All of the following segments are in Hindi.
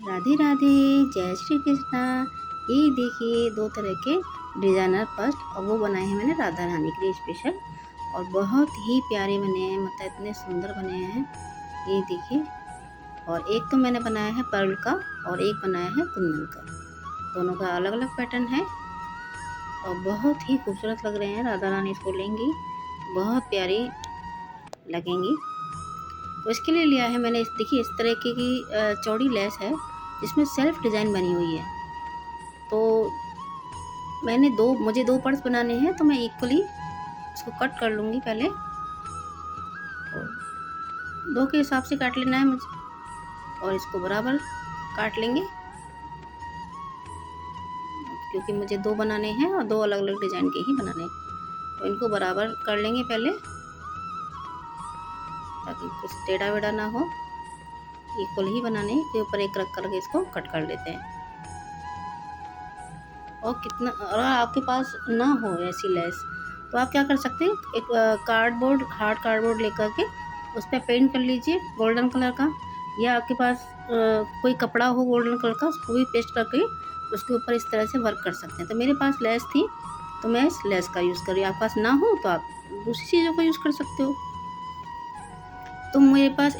राधे राधे, जय श्री कृष्णा। ये देखिए दो तरह के डिज़ाइनर पर्स, और वो बनाए हैं मैंने राधा रानी के लिए स्पेशल, और बहुत ही प्यारे बने हैं, मतलब इतने सुंदर बने हैं। ये देखिए, और एक तो मैंने बनाया है पर्ल का और एक बनाया है कुंदन का। दोनों का अलग अलग पैटर्न है और बहुत ही खूबसूरत लग रहे हैं। राधा रानी इसको लेंगी, बहुत प्यारी लगेंगी। तो इसके लिए लिया है मैंने, देखिए इस तरह की चौड़ी लेस है जिसमें सेल्फ डिज़ाइन बनी हुई है। तो मुझे दो पर्स बनाने हैं, तो मैं इक्वली इसको कट कर लूँगी पहले। दो के हिसाब से काट लेना है मुझे, और इसको बराबर काट लेंगे क्योंकि मुझे दो बनाने हैं और दो अलग अलग डिज़ाइन के ही बनाने हैं। तो इनको बराबर कर लेंगे पहले ताकि कुछ टेढ़ा वेढ़ा ना हो। इक्वल ही बनाने के ऊपर एक रख करके इसको कट कर लेते हैं। और आपके पास ना हो ऐसी लेस तो आप क्या कर सकते हैं, एक कार्डबोर्ड, हार्ड कार्डबोर्ड लेकर के उस पर पेंट कर लीजिए गोल्डन कलर का, या आपके पास कोई कपड़ा हो गोल्डन कलर का, उसको भी पेस्ट करके उसके ऊपर इस तरह से वर्क कर सकते हैं। तो मेरे पास लेस थी तो मैं इस लेस का यूज़ कर रही हूँ। आपके पास ना हो तो आप दूसरी चीज़ों का यूज़ कर सकते हो। तो मेरे पास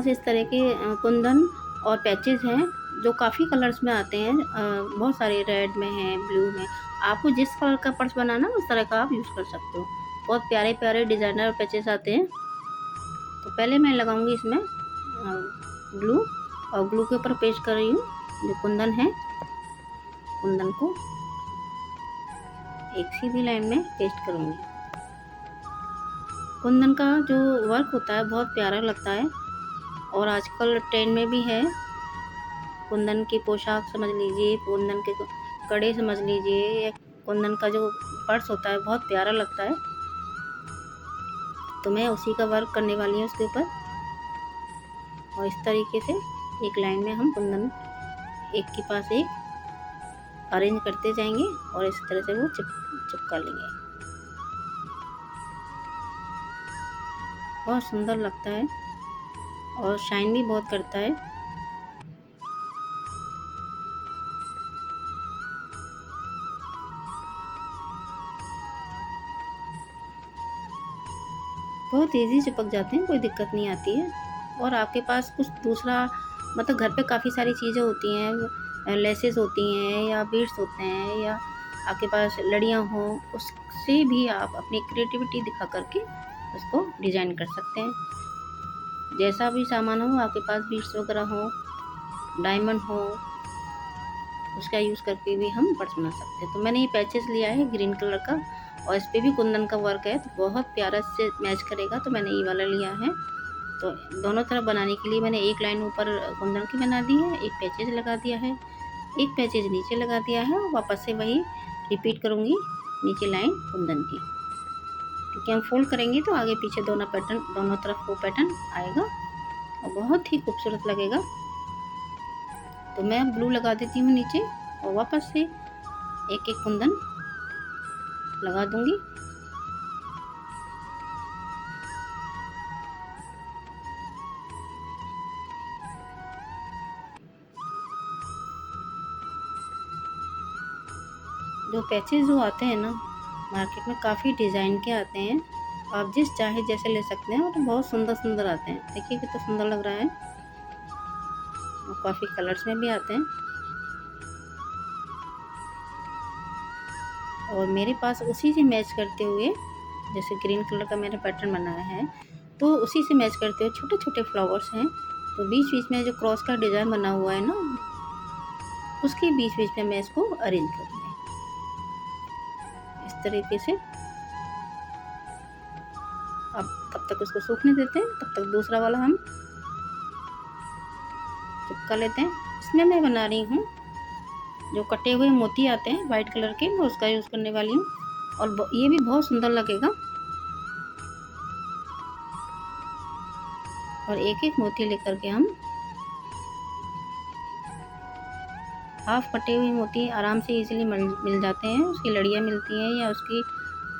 इस तरह के कुंदन और पैचेस हैं जो काफ़ी कलर्स में आते हैं। बहुत सारे रेड में हैं, ब्लू में। आपको जिस कलर का पर्स बनाना उस तरह का आप यूज़ कर सकते हो। बहुत प्यारे प्यारे डिज़ाइनर पैचेस आते हैं। तो पहले मैं लगाऊंगी इसमें ग्लू, और ग्लू के ऊपर पेस्ट कर रही हूँ जो कुंदन है। कुंदन को एक सीधी लाइन में पेस्ट करूँगी। कुंदन का जो वर्क होता है बहुत प्यारा लगता है, और आजकल ट्रेंड में भी है। कुंदन की पोशाक समझ लीजिए, कुंदन के कड़े समझ लीजिए, या कुंदन का जो पर्स होता है बहुत प्यारा लगता है। तो मैं उसी का वर्क करने वाली हूँ उसके ऊपर, और इस तरीके से एक लाइन में हम कुंदन एक के पास एक अरेंज करते जाएंगे और इस तरह से वो चिपका लेंगे। बहुत सुंदर लगता है और शाइन भी बहुत करता है। बहुत इजी चिपक जाते हैं, कोई दिक्कत नहीं आती है। और आपके पास कुछ दूसरा, मतलब घर पे काफ़ी सारी चीज़ें होती हैं, लेसेस होती हैं या बीड्स होते हैं, या आपके पास लड़ियाँ हों, उससे भी आप अपनी क्रिएटिविटी दिखा करके उसको डिज़ाइन कर सकते हैं। जैसा भी सामान हो आपके पास, बीड्स वगैरह हो, डायमंड हो, उसका यूज़ करके भी हम पर्स बना सकते हैं। तो मैंने ये पैचेस लिया है ग्रीन कलर का, और इस पर भी कुंदन का वर्क है, तो बहुत प्यारा से मैच करेगा। तो मैंने ये वाला लिया है। तो दोनों तरफ बनाने के लिए मैंने एक लाइन ऊपर कुंदन की बना दी है, एक पैचेज लगा दिया है, एक पैचेज नीचे लगा दिया है, और वापस से वही रिपीट करूँगी नीचे लाइन कुंदन की, क्योंकि हम फोल्ड करेंगे तो आगे पीछे दोनों तरफ वो पैटर्न आएगा और बहुत ही खूबसूरत लगेगा। तो मैं ब्लू लगा देती हूँ नीचे, और वापस से एक एक कुंदन लगा दूंगी। जो पैचेस जो आते हैं ना मार्केट में, काफ़ी डिज़ाइन के आते हैं, आप जिस चाहे जैसे ले सकते हैं, और बहुत सुंदर सुंदर आते हैं। देखिए कितना सुंदर लग रहा है, और काफ़ी कलर्स में भी आते हैं। और मेरे पास उसी से मैच करते हुए, जैसे ग्रीन कलर का मैंने पैटर्न बनाया है, तो उसी से मैच करते हुए छोटे छोटे फ्लावर्स हैं। तो बीच बीच में जो क्रॉस का डिज़ाइन बना हुआ है ना, उसके बीच बीच में मैं इसको अरेंज करूँगी इस तरीके से। अब तब तक उसको सूखने देते हैं, तब तक दूसरा वाला हम चिपका लेते हैं। इसमें मैं बना रही हूँ जो कटे हुए मोती आते हैं वाइट कलर के, मैं उसका यूज़ करने वाली हूँ, और ये भी बहुत सुंदर लगेगा। और एक एक मोती लेकर के हम, हाफ कटे हुए मोती आराम से इजीली मिल जाते हैं, उसकी लड़ियाँ मिलती हैं या उसकी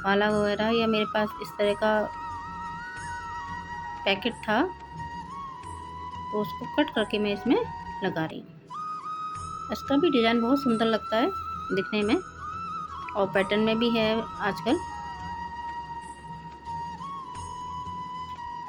माला वगैरह, या मेरे पास इस तरह का पैकेट था तो उसको कट करके मैं इसमें लगा रही हूँ। इसका भी डिज़ाइन बहुत सुंदर लगता है दिखने में और पैटर्न में भी है आजकल।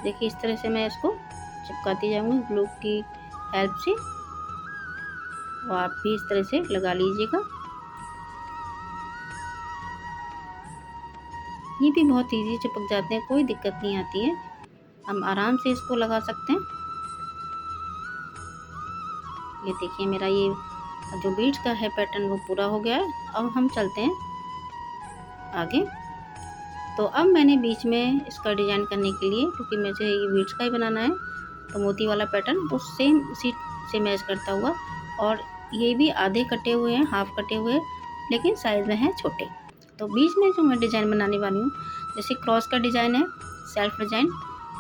देखिए इस तरह से मैं इसको चिपकाती जाऊंगी ग्लू की हेल्प से, और आप भी इस तरह से लगा लीजिएगा। ये भी बहुत इजी चिपक जाते हैं, कोई दिक्कत नहीं आती है, हम आराम से इसको लगा सकते हैं। ये देखिए मेरा ये जो बीड्स का है पैटर्न वो पूरा हो गया है। अब हम चलते हैं आगे। तो अब मैंने बीच में इसका डिज़ाइन करने के लिए, क्योंकि मुझे ये बीड्स का ही बनाना है, तो मोती वाला पैटर्न वो सेम उसी से मैच करता हुआ, और ये भी आधे कटे हुए हैं, हाफ कटे हुए, लेकिन साइज़ में है छोटे। तो बीच में जो मैं डिज़ाइन बनाने वाली हूँ, जैसे क्रॉस का डिज़ाइन है, सेल्फ डिज़ाइन,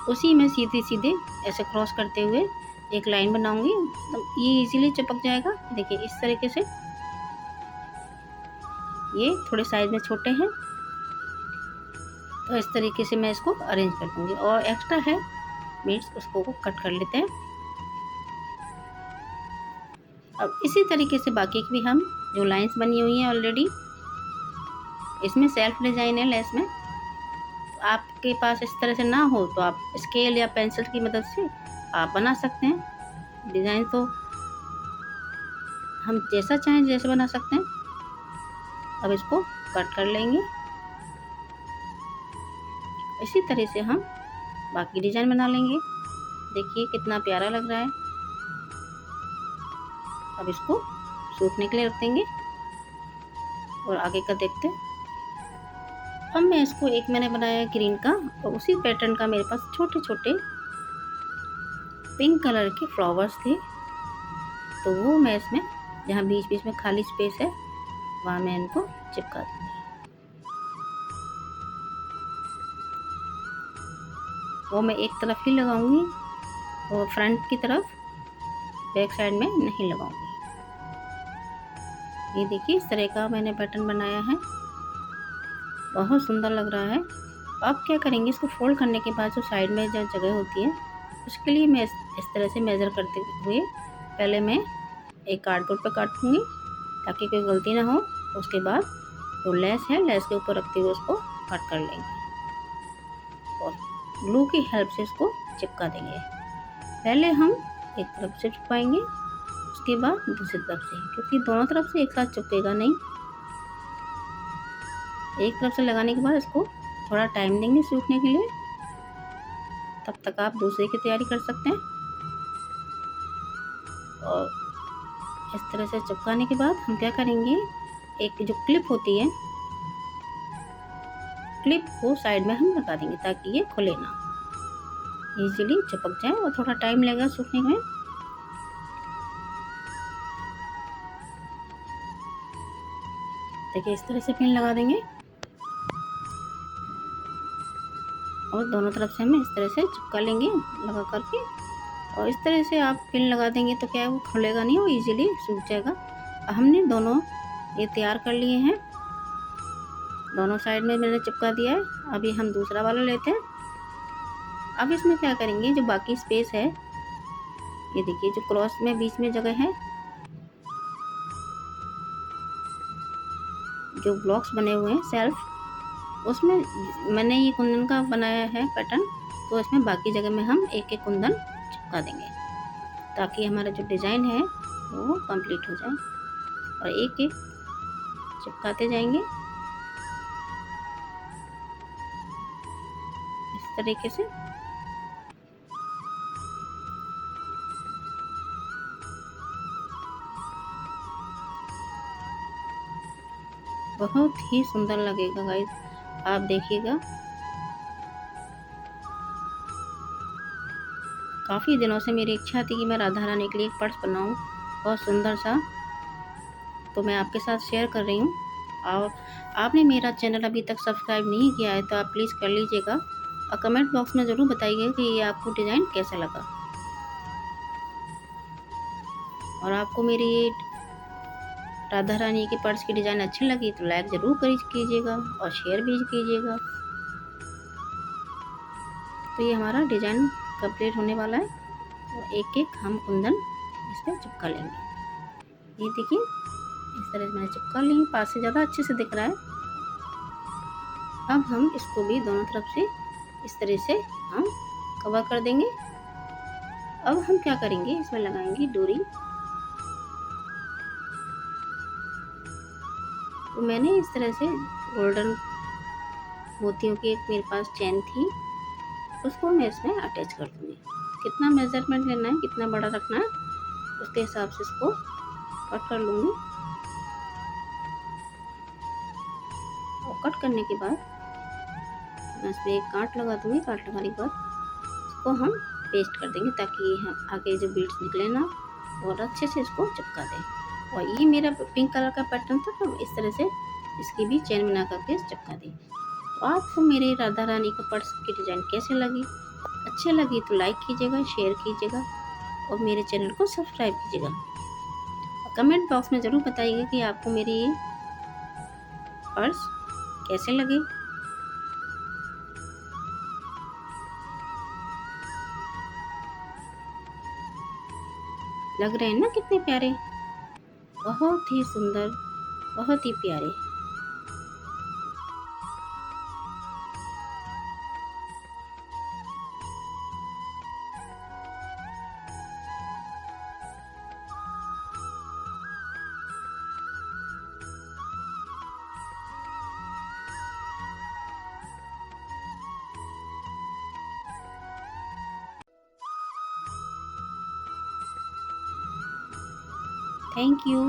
उसी में सीधे सीधे ऐसे क्रॉस करते हुए एक लाइन बनाऊंगी, तो ये इजीली चिपक जाएगा। देखिए इस तरीके से, ये थोड़े साइज में छोटे हैं, तो इस तरीके से मैं इसको अरेंज कर दूंगी। और एक्स्ट्रा है बीड्स, उसको कट कर लेते हैं। अब इसी तरीके से बाकी की भी हम जो लाइंस बनी हुई हैं ऑलरेडी, इसमें सेल्फ डिज़ाइन है लेस में, आपके पास इस तरह से ना हो तो आप स्केल या पेंसिल की मदद से आप बना सकते हैं। डिज़ाइन तो हम जैसा चाहें जैसे बना सकते हैं। अब इसको कट कर लेंगे। इसी तरह से हम बाकी डिज़ाइन बना लेंगे। देखिए कितना प्यारा लग रहा है। अब इसको सूखने के लिए रख देंगे और आगे का देखते हैं। अब मैं इसको, एक मैंने बनाया है ग्रीन का, और उसी पैटर्न का मेरे पास छोटे छोटे पिंक कलर के फ्लावर्स थे, तो वो मैं इसमें, जहाँ बीच बीच में खाली स्पेस है, वहाँ मैं इनको चिपका दूँगी। वो मैं एक तरफ ही लगाऊंगी और फ्रंट की तरफ, बैक साइड में नहीं लगाऊंगी। ये देखिए इस तरह का मैंने पैटर्न बनाया है, बहुत सुंदर लग रहा है। अब क्या करेंगे, इसको फोल्ड करने के बाद जो साइड में जो जगह होती है, उसके लिए मैं इस तरह से मेज़र करते हुए पहले मैं एक कार्डबोर्ड पर काटूंगी ताकि कोई गलती ना हो। उसके बाद जो लेस है, लेस के ऊपर रखते हुए उसको कट कर लेंगे और ग्लू की हेल्प से इसको चिपका देंगे। पहले हम एक तरफ से चिपकाएंगे, उसके बाद दूसरी तरफ से, क्योंकि दोनों तरफ से एक साथ चिपकेगा नहीं। एक तरफ से लगाने के बाद इसको थोड़ा टाइम देंगे सूखने के लिए, तब तक आप दूसरे की तैयारी कर सकते हैं। और इस तरह से चिपकाने के बाद हम क्या करेंगे, एक जो क्लिप होती है, क्लिप को साइड में हम लगा देंगे ताकि ये खुले ना, इजीली चिपक जाए, और थोड़ा टाइम लगेगा सूखने में। देखिए इस तरह से पिन लगा देंगे और दोनों तरफ से हम इस तरह से चिपका लेंगे लगा करके। और इस तरह से आप पिन लगा देंगे तो क्या है, वो खुलेगा नहीं, वो इजीली सूख जाएगा। हमने दोनों ये तैयार कर लिए हैं, दोनों साइड में मैंने चिपका दिया है। अभी हम दूसरा वाला लेते हैं। अब इसमें क्या करेंगे, जो बाकी स्पेस है, ये देखिए जो क्रॉस में बीच में जगह है, जो ब्लॉक्स बने हुए हैं सेल्फ, उसमें मैंने ये कुंदन का बनाया है पैटर्न, तो इसमें बाकी जगह में हम एक एक कुंदन चिपका देंगे ताकि हमारा जो डिज़ाइन है वो कंप्लीट हो जाए। और एक एक चिपकाते जाएंगे इस तरीके से। बहुत ही सुंदर लगेगा गाइस, आप देखिएगा। काफ़ी दिनों से मेरी इच्छा थी कि मैं राधा रानी के लिए एक पर्स बनाऊं, बहुत सुंदर सा, तो मैं आपके साथ शेयर कर रही हूँ। और आपने मेरा चैनल अभी तक सब्सक्राइब नहीं किया है तो आप प्लीज़ कर लीजिएगा, और कमेंट बॉक्स में ज़रूर बताइएगा कि ये आपको डिज़ाइन कैसा लगा। और आपको मेरी राधा रानी के पर्स की डिज़ाइन अच्छी लगी तो लाइक ज़रूर कीजिएगा और शेयर भी कीजिएगा। तो ये हमारा डिज़ाइन कंप्लीट होने वाला है, और एक एक हम कुंदन इस पर चिपका चिपका लेंगे। ये देखिए इस तरह से मैंने चिपका ली, पास से ज़्यादा अच्छे से दिख रहा है। अब हम इसको भी दोनों तरफ से इस तरह से हम कवर कर देंगे। अब हम क्या करेंगे, इसमें लगाएंगे डोरी। तो मैंने इस तरह से गोल्डन मोतियों की एक मेरे पास चैन थी, उसको मैं इसमें अटैच कर दूँगी। कितना मेज़रमेंट लेना है, कितना बड़ा रखना है, उसके हिसाब से इसको कट कर लूँगी। और कट करने के बाद मैं इसमें एक गांठ लगा दूँगी। गांठ लगाने के बाद इसको हम पेस्ट कर देंगे ताकि हम आगे जो बीड्स निकले ना, और अच्छे से इसको चिपका दें। और ये मेरा पिंक कलर का पैटर्न था, तो इस तरह से इसकी भी चैन बना करके चिपका दें। तो आपको मेरे राधा रानी का पर्स की डिज़ाइन कैसे लगी? अच्छे लगी तो लाइक कीजिएगा, शेयर कीजिएगा और मेरे चैनल को सब्सक्राइब कीजिएगा। और कमेंट बॉक्स में ज़रूर बताइएगा कि आपको मेरी ये पर्स कैसे लगे। लग रहे हैं ना कितने प्यारे, बहुत ही सुंदर, बहुत ही प्यारे। Thank you.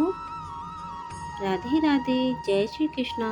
राधे राधे। जय श्री कृष्णा।